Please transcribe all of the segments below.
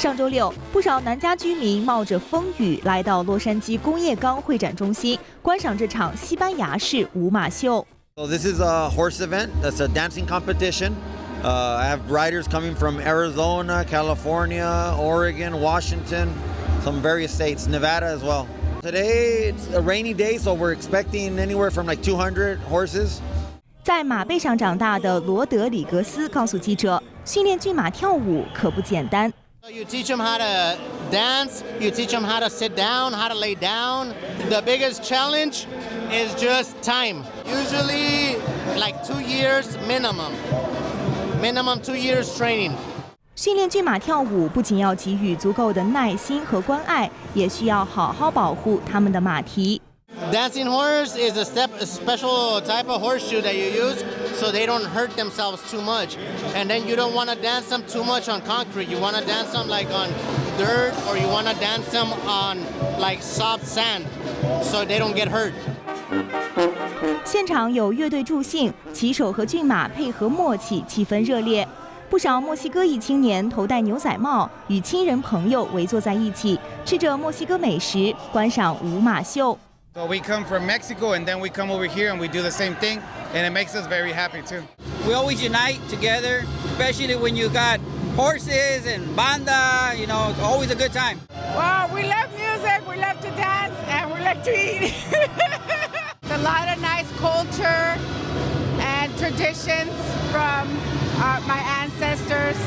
上周六，不少南加居民冒着风雨来到洛杉矶工业岗会展中心，观赏这场西班牙式舞马秀。So this is a horse event. That's a dancing competition. I have riders coming from Arizona, California, Oregon, Washington, some various states, Nevada as well. Today it's a rainy day, so we're expecting anywhere from like 200 horses. 在马背上长大的罗德里格斯告诉记者，训练骏马跳舞可不简单。You teach them how to dance, you teach them how to sit down, how to lay down. The biggest challenge is just time. Usually like 2 years minimum. Minimum 2 years training. 训练骏马跳舞不仅要给予足够的耐心和关爱，也需要好好保护他们的马蹄。Dancing horse is a special type of horseshoe that you use so they don't hurt themselves too much. And then you don't want to dance them too much on concrete. You want to dance them like on dirt or you want to dance them on like soft sand so they don't get hurt. 现场有乐队助兴，骑手和骏马配合默契，气氛热烈。不少墨西哥裔青年头戴牛仔帽，与亲人朋友围坐在一起，吃着墨西哥美食，观赏舞马秀。So we come from Mexico and then we come over here and we do the same thing and it makes us very happy too. We always unite together, especially when you got horses and banda, you know, it's always a good time. Well, we love music, we love to dance, and we like to eat. It's a lot of nice culture and traditions from my ancestors,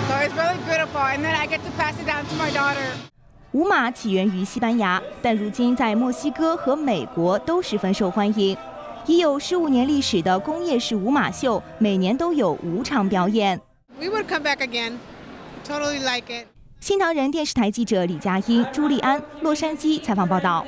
so it's really beautiful, and then I get to pass it down to my daughter. 舞马起源于西班牙，但如今在墨西哥和美国都十分受欢迎。已有15年历史的工业式舞马秀，每年都有5场表演。We would come back again. Totally like it. 新唐人电视台记者李佳音、朱利安，洛杉矶采访报道。